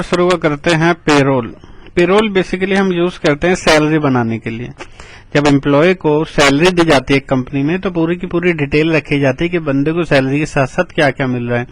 शुरू करते हैं पेरोल। पेरोल बेसिकली हम यूज करते हैं सैलरी बनाने के लिए। जब एम्प्लॉय को सैलरी दी जाती है एक कंपनी में तो पूरी की पूरी डिटेल रखी जाती है कि बंदे को सैलरी के साथ साथ क्या क्या मिल रहा है।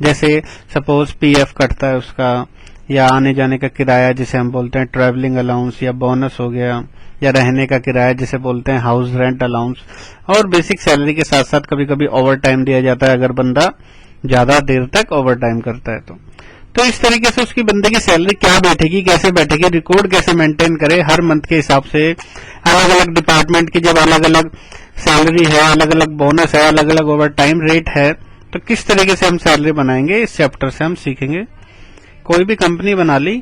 जैसे सपोज पीएफ कटता है उसका, या आने जाने का किराया जिसे हम बोलते हैं ट्रैवलिंग अलाउंस, या बोनस हो गया, या रहने का किराया जिसे बोलते हैं हाउस रेंट अलाउंस। और बेसिक सैलरी के साथ साथ कभी कभी ओवर टाइम दिया जाता है अगर बंदा ज्यादा देर तक ओवर टाइम करता है तो इस तरीके से उसकी बंदे की सैलरी क्या बैठेगी, कैसे बैठेगी, रिकॉर्ड कैसे मेंटेन करे हर मंथ के हिसाब से। अलग अलग डिपार्टमेंट की जब अलग अलग सैलरी है, अलग अलग बोनस है, अलग अलग ओवर टाइम रेट है, तो किस तरीके से हम सैलरी बनाएंगे इस चैप्टर से हम सीखेंगे। कोई भी कंपनी बना ली,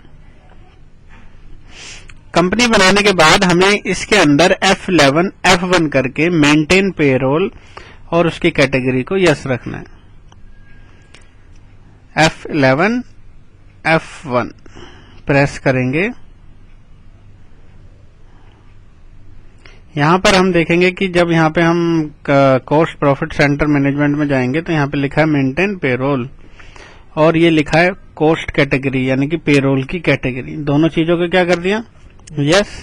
कंपनी बनाने के बाद हमें इसके अंदर F11 F1 करके मेंटेन पेरोल और उसकी कैटेगरी को यस रखना है। F11 F1 प्रेस करेंगे। यहां पर हम देखेंगे कि जब यहां पे हम कॉस्ट प्रॉफिट सेंटर मैनेजमेंट में जाएंगे तो यहां पे लिखा है मेंटेन पेरोल और ये लिखा है कॉस्ट कैटेगरी यानी कि पेरोल की कैटेगरी। दोनों चीजों को क्या कर दिया, यस।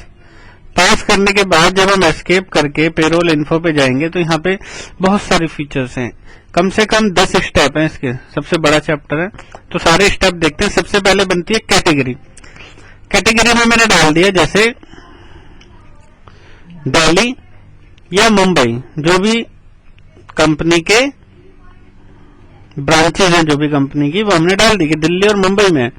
पास करने के बाद जब हम एस्केप करके पेरोल इन्फो पे जाएंगे तो यहाँ पे बहुत सारी फीचर्स हैं, कम से कम 10 स्टेप हैं इसके, सबसे बड़ा चैप्टर है तो सारे स्टेप देखते हैं। सबसे पहले बनती है कैटेगरी। कैटेगरी में मैंने डाल दिया जैसे दिल्ली या मुंबई, जो भी कंपनी के ब्रांचेज हैं जो भी कंपनी की, वो हमने डाल दी कि दिल्ली और मुंबई में।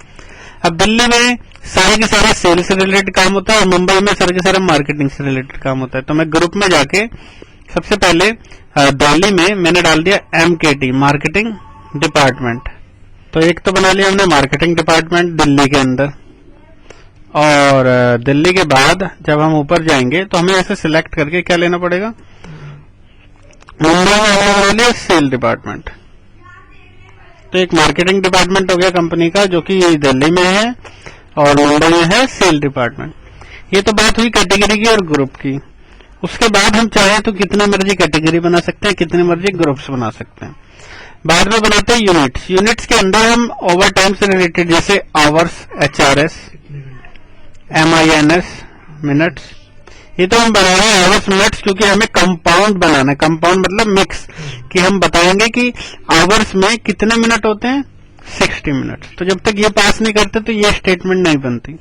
अब दिल्ली में सारे के सारे सेल्स से रिलेटेड काम होता है और मुंबई में सारे के सारे मार्केटिंग से रिलेटेड काम होता है। तो मैं ग्रुप में जाके सबसे पहले दिल्ली में मैंने डाल दिया MKT मार्केटिंग डिपार्टमेंट। तो एक तो बना लिया हमने मार्केटिंग डिपार्टमेंट दिल्ली के अंदर। और दिल्ली के बाद जब हम ऊपर जाएंगे तो हमें ऐसे सिलेक्ट करके क्या लेना पड़ेगा, मुंबई में हमने बना लिया सेल डिपार्टमेंट। तो एक मार्केटिंग डिपार्टमेंट हो गया कंपनी का जो कि दिल्ली में है और मुंबई में है सेल डिपार्टमेंट। ये तो बात हुई कैटेगरी की और ग्रुप की। उसके बाद हम चाहें तो कितने मर्जी कैटेगरी बना सकते हैं, कितने मर्जी ग्रुप्स बना सकते हैं। बाद में बनाते हैं यूनिट्स। यूनिट्स के अंदर हम ओवर टाइम से रिलेटेड जैसे आवर्स, HRS, MINS मिनट्स, ये तो हम बना रहे हैं आवर्स मिनट्स क्योंकि हमें कंपाउंड बनाना है। कंपाउंड मतलब मिक्स, कि हम बताएंगे कि आवर्स में कितने मिनट होते हैं, 60 मिनट्स। तो जब तक ये पास नहीं करते तो ये स्टेटमेंट नहीं बनती।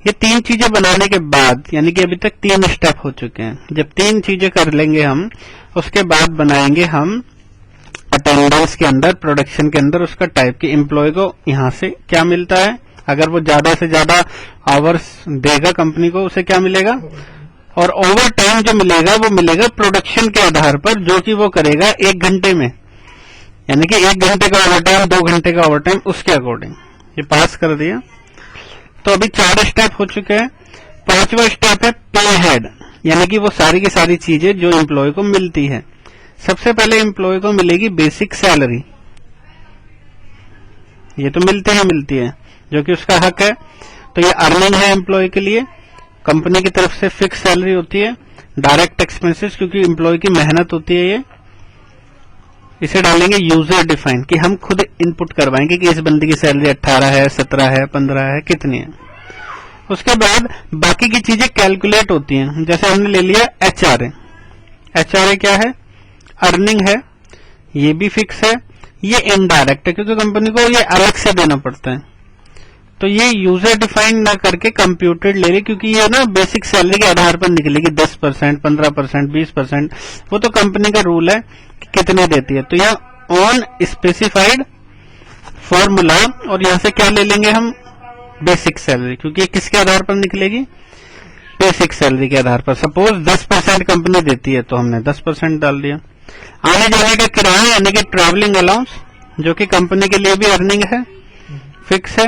ये 3 चीजें बनाने के बाद, यानी कि अभी तक 3 स्टेप हो चुके हैं। जब 3 चीजें कर लेंगे हम, उसके बाद बनाएंगे हम अटेंडेंस के अंदर, प्रोडक्शन के अंदर उसका टाइप की एम्प्लॉय को यहां से क्या मिलता है। अगर वो ज्यादा से ज्यादा आवर्स देगा कंपनी को, उसे क्या मिलेगा, और ओवर टाइम जो मिलेगा वो मिलेगा प्रोडक्शन के आधार पर, जो कि वो करेगा 1 घंटे में, यानी कि 1 घंटे का ओवर टाइम, 2 घंटे का ओवर टाइम, उसके अकॉर्डिंग। ये पास कर दिया। तो अभी 4 स्टेप हो चुके हैं। 5वां स्टेप है पे हेड, यानी कि वो सारी की सारी चीजें जो एम्प्लॉय को मिलती है। सबसे पहले एम्प्लॉय को मिलेगी बेसिक सैलरी, ये तो मिलती है जो कि उसका हक है। तो ये अर्निंग है एम्प्लॉय के लिए, कंपनी की तरफ से फिक्स सैलरी होती है। डायरेक्ट एक्सपेंसेस क्योंकि एम्प्लॉय की मेहनत होती है ये, इसे डालेंगे यूजर डिफाइन, कि हम खुद इनपुट करवाएंगे कि इस बंदी की सैलरी 18 है, 17 है, 15 है, कितनी है। उसके बाद बाकी की चीजें कैलकुलेट होती हैं। जैसे हमने ले लिया HRA क्या है, अर्निंग है, ये भी फिक्स है। ये इनडायरेक्ट है क्योंकि कंपनी को ये अलग से देना पड़ता है। तो ये यूजर डिफाइन ना करके कंप्यूटेड ले रही, क्योंकि ये ना बेसिक सैलरी के आधार पर निकलेगी। 10%, 15%, 20%, वो तो कंपनी का रूल है कि कितने देती है। तो यहाँ ऑन स्पेसिफाइड फॉर्मूला, और यहां से क्या ले लेंगे हम, बेसिक सैलरी, क्योंकि किसके आधार पर निकलेगी, बेसिक सैलरी के आधार पर। सपोज 10% कंपनी देती है तो हमने 10% डाल दिया। आने जाने का किराया यानी कि ट्रैवलिंग अलाउंस, जो कि कंपनी के लिए भी अर्निंग है, फिक्स है,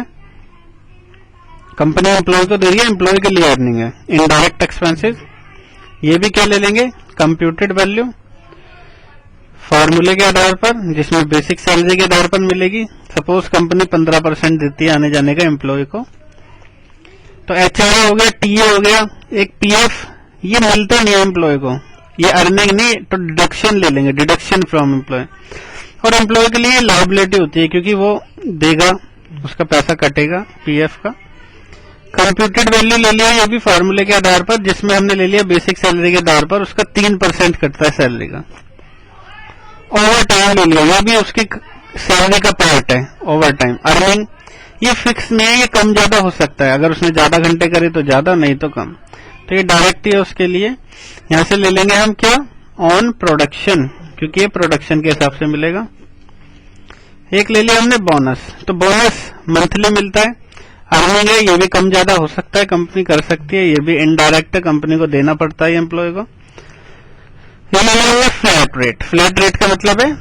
कंपनी एम्प्लॉय को दे रही है, एम्प्लॉय के लिए अर्निंग है। इनडायरेक्ट एक्सपेंसेस, ये भी क्या ले लेंगे, कंप्यूटेड वैल्यू, फॉर्मूले के आधार पर, जिसमें बेसिक सैलरी के आधार पर मिलेगी। सपोज कंपनी 15% देती है आने जाने का एम्प्लॉय को, तो HRA हो गया, TA हो गया, एक PF, ये मिलता नहीं है एम्प्लॉय को, ये अर्निंग नहीं, तो डिडक्शन ले लेंगे, डिडक्शन फ्रॉम एम्प्लॉय। और एम्प्लॉय के लिए लायबिलिटी होती है क्योंकि वो देगा उसका पैसा कटेगा पीएफ का। कंप्यूटेड वैल्यू ले लिया, ये भी फॉर्मूले के आधार पर, जिसमें हमने ले लिया बेसिक सैलरी के आधार पर, उसका 3% कटता है सैलरी का। ओवर टाइम ले लिया, ये भी उसकी सैलरी का पार्ट है। ओवर टाइम अर्निंग ये फिक्स नहीं है, ये कम ज्यादा हो सकता है, अगर उसने ज्यादा घंटे करे तो ज्यादा, नहीं तो कम। तो ये डायरेक्ट ही है उसके लिए। यहां से ले लेंगे हम क्या, ऑन प्रोडक्शन, क्योंकि ये प्रोडक्शन के हिसाब से मिलेगा। एक ले लिया हमने बोनस, तो बोनस मंथली मिलता है, अर्निंग है, ये भी कम ज्यादा हो सकता है, कंपनी कर सकती है, ये भी इनडायरेक्ट है, कंपनी को देना पड़ता है एम्प्लॉय को। ये ले लेंगे फ्लैट रेट। फ्लैट रेट का मतलब है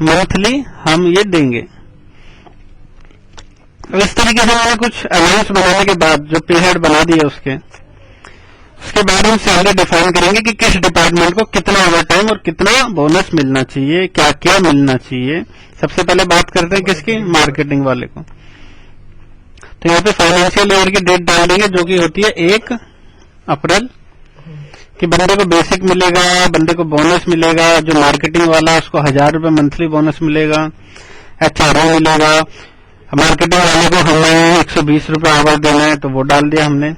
मंथली हम ये देंगे। अब इस तरीके से हमने कुछ अलाउंस बनाने के बाद, जो पे हेड बना दिया उसके बाद हम सैलरी डिफाइन करेंगे कि किस डिपार्टमेंट को कितना ओवर टाइम और कितना बोनस मिलना चाहिए, क्या क्या मिलना चाहिए। सबसे पहले बात करते हैं किसकी, मार्केटिंग वाले को। तो यहाँ पे फाइनेंशियल ईयर की डेट डाल देंगे, जो कि होती है 1 अप्रैल, कि बंदे को बेसिक मिलेगा, बंदे को बोनस मिलेगा। जो मार्केटिंग वाला उसको 1000 रुपए मंथली बोनस मिलेगा, एचआरओ मिलेगा। मार्केटिंग वाले को हमें 120 रुपए आवर देना है, तो वो डाल दिया हमने,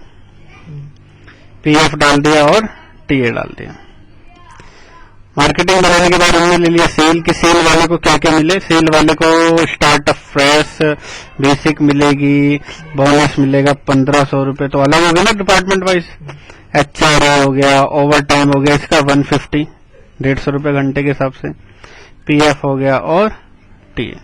पीएफ डाल दिया और टीए डाल दिया। मार्केटिंग बनाने के बाद हमने ले लिया सेल, कि सेल वाले को क्या क्या मिले। सेल वाले को स्टार्टअप फ्रेश बेसिक मिलेगी, बोनस मिलेगा 1500 रुपए, तो अलग हो गया ना डिपार्टमेंट वाइज। एचआरओ हो गया, ओवर टाइम हो गया इसका 150, 150 रुपए घंटे के हिसाब से, पीएफ हो गया और टीए।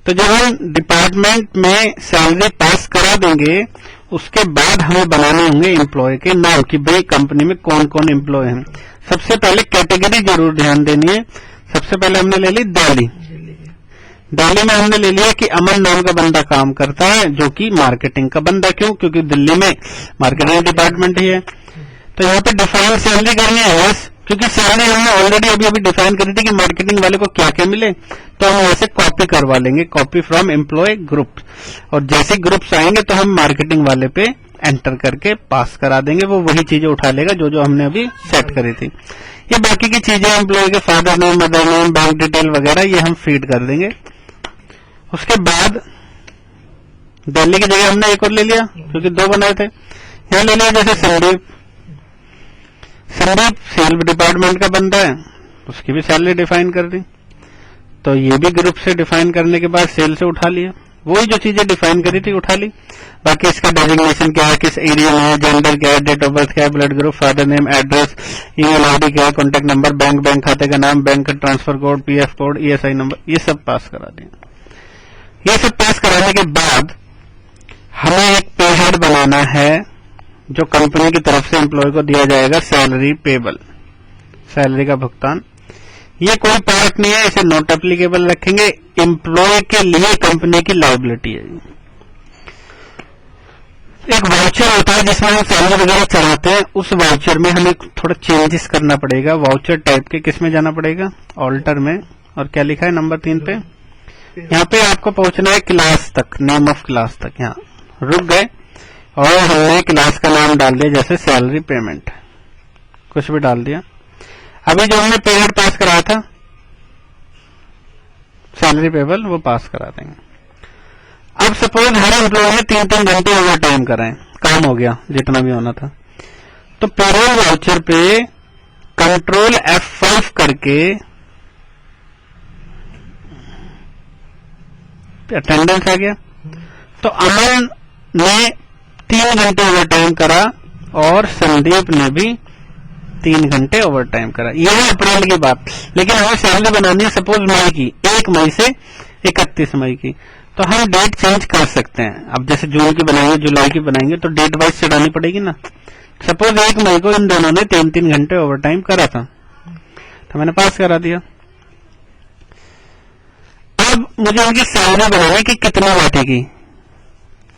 तो जब हम डिपार्टमेंट में सैलरी पास करा देंगे, उसके बाद हमें बनाने होंगे एम्प्लॉय के नाम, कि भाई कंपनी में कौन कौन एम्प्लॉय हैं। सबसे पहले कैटेगरी जरूर ध्यान देनी है। सबसे पहले हमने ले ली दिल्ली। दिल्ली में हमने ले लिया कि अमन नाम का बंदा काम करता है, जो कि मार्केटिंग का बंदा। क्यों, क्योंकि दिल्ली में मार्केटिंग डिपार्टमेंट ही है। तो यहाँ पे डिफाइन सैलरी करनी है यस, क्योंकि सैलरी हमने ऑलरेडी अभी डिफाइन करी थी कि मार्केटिंग वाले को क्या क्या मिले। तो हम ऐसे कॉपी करवा लेंगे, कॉपी फ्रॉम एम्प्लॉय ग्रुप, और जैसे ग्रुप्स आएंगे तो हम मार्केटिंग वाले पे एंटर करके पास करा देंगे। वो वही चीजें उठा लेगा जो जो हमने अभी सेट करी थी। ये बाकी की चीजें एम्प्लॉय के father name, mother name, bank detail वगैरह ये हम फीड कर देंगे। उसके बाद दिल्ली की जगह हमने एक और ले लिया, क्योंकि 2 बनाए थे। यहाँ ले लिया जैसे संदीप। संदीप सेल डिपार्टमेंट का बंदा है, उसकी भी सैलरी डिफाइन कर दी। तो ये भी ग्रुप से डिफाइन करने के बाद सेल से उठा लिया, वही जो चीजें डिफाइन करी थी उठा ली। बाकी इसका डेजिग्नेशन क्या है, किस एरिया में है, जेंडर क्या है, डेट ऑफ बर्थ क्या है, blood group, father name, address, email ID क्या है, कॉन्टैक्ट नंबर, बैंक खाते का नाम, बैंक का transfer code, PF code, ESI number, ये सब पास करा दिया। ये सब पास कराने के बाद हमें एक पे हेड बनाना है, जो कंपनी की तरफ से एम्प्लॉय को दिया जाएगा, सैलरी पेबल, सैलरी का भुगतान। ये कोई पार्ट नहीं है, इसे नॉट एप्लीकेबल रखेंगे। एम्प्लॉय के लिए कंपनी की लायबिलिटी है। एक वाउचर होता है जिसमें हम सैलरी वगैरह चढ़ाते हैं, उस वाउचर में हमें थोड़ा चेंजेस करना पड़ेगा। वाउचर टाइप के किस में जाना पड़ेगा, ऑल्टर में, और क्या लिखा है नंबर 3 पे, यहाँ पे आपको पहुंचना है क्लास तक, नेम ऑफ क्लास तक। यहाँ रुक गए और हमने क्लास का नाम डाल दिया, जैसे सैलरी पेमेंट, कुछ भी डाल दिया। अभी जो हमने पेमेंट पास कराया था सैलरी पेबल, वो पास करा देंगे। अब सपोज हर एम्प्लॉय ने 3-3 घंटे ओवर टाइम कराए, काम हो गया जितना भी होना था, तो पेरोल वाउचर पे कंट्रोल F5 करके अटेंडेंस आ गया। तो अमन ने 3 घंटे ओवर टाइम करा और संदीप ने भी 3 घंटे ओवर टाइम करा। यह है अप्रैल की बात, लेकिन हमें सैलरी बनानी है सपोज मई की, 1 मई से 31 मई की। तो हम डेट चेंज कर सकते हैं। अब जैसे जून की बनाएंगे, जुलाई की बनाएंगे, तो डेट वाइज चढ़ानी पड़ेगी ना। सपोज 1 मई को इन दोनों ने 3-3 घंटे ओवर टाइम करा था, तो मैंने पास करा दिया। अब मुझे उनकी सैलरी बनानी कि कितनी बैठेगी,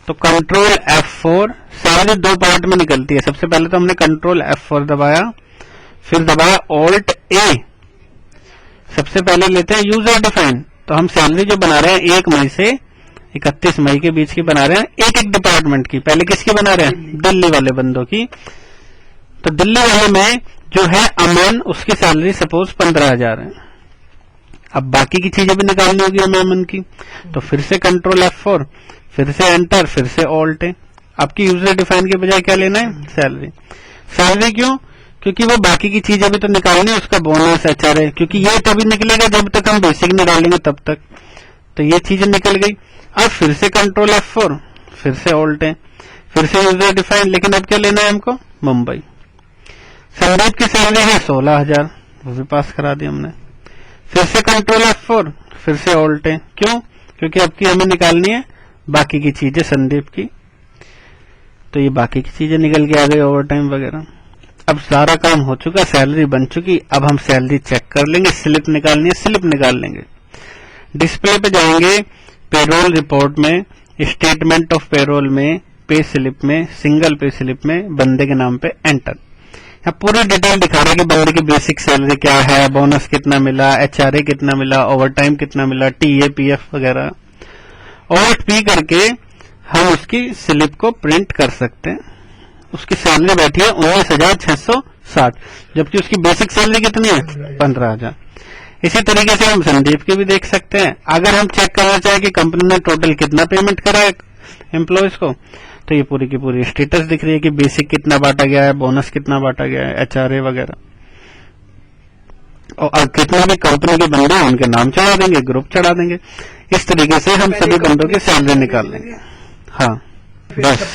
तो कंट्रोल F4, सैलरी 2 पार्ट में निकलती है। सबसे पहले तो हमने कंट्रोल F4 दबाया, फिर दबाया Alt A। सबसे पहले लेते हैं यूजर डिफाइन। तो हम सैलरी जो बना रहे हैं 1 मई से 31 मई के बीच की बना रहे हैं, एक एक डिपार्टमेंट की। पहले किसकी बना रहे हैं, दिल्ली वाले बंदों की। तो दिल्ली वाले में जो है अमन, उसकी सैलरी सपोज 15,000 है। अब बाकी की चीजें भी निकालनी होगी हमें अमन की, तो फिर से कंट्रोल F4, फिर से एंटर, फिर से ऑल्ट है। आपकी यूजर डिफाइन के बजाय क्या लेना है, सैलरी। सैलरी क्यों, क्योंकि वो बाकी की चीजें भी तो निकालनी है, उसका बोनस HRA, क्योंकि ये तभी निकलेगा जब तक हम बेसिक निकालेंगे तब तक, तो ये चीजें निकल गई। अब फिर से कंट्रोल F4, फिर से ऑल्ट है, फिर से यूजर डिफाइन, लेकिन अब क्या लेना है हमको, मुंबई। संदीप की सैलरी है 16,000, वो भी पास करा दी हमने। फिर से कंट्रोल F4, फिर से ऑल्ट है, क्यों, क्योंकि अब की हमें निकालनी है बाकी की चीजें संदीप की, तो ये बाकी की चीजें निकल के आ गई, ओवर टाइम वगैरह। अब सारा काम हो चुका, सैलरी बन चुकी, अब हम सैलरी चेक कर लेंगे, स्लिप निकालनी है, स्लिप निकाल लेंगे। डिस्प्ले पे जाएंगे, पेरोल रिपोर्ट में, स्टेटमेंट ऑफ पेरोल में, पे स्लिप में, सिंगल पे स्लिप में, बंदे के नाम पे एंटर। यहाँ पूरी डिटेल दिखा रहा है कि बंदे की बेसिक सैलरी क्या है, बोनस कितना मिला, HRA कितना मिला, ओवर टाइम कितना मिला, TA PF वगैरह। ऑल्ट P करके हम उसकी स्लिप को प्रिंट कर सकते हैं। उसकी सैलरी बैठी है 19,660, जबकि उसकी बेसिक सैलरी कितनी है, 15,000। इसी तरीके से हम संदीप की भी देख सकते हैं। अगर हम चेक करना चाहें कि कंपनी ने टोटल कितना पेमेंट करा है एम्प्लॉयज को, तो ये पूरी की पूरी स्टेटस दिख रही है कि बेसिक कितना बांटा गया है, बोनस कितना बांटा गया है, HRA वगैरह। और कितना भी कंपनी के बंदे हैं उनके नाम चढ़ा देंगे, ग्रुप चढ़ा देंगे। इस तरीके से हम सभी बंदों की सैलरी निकाल लेंगे। हाँ बस।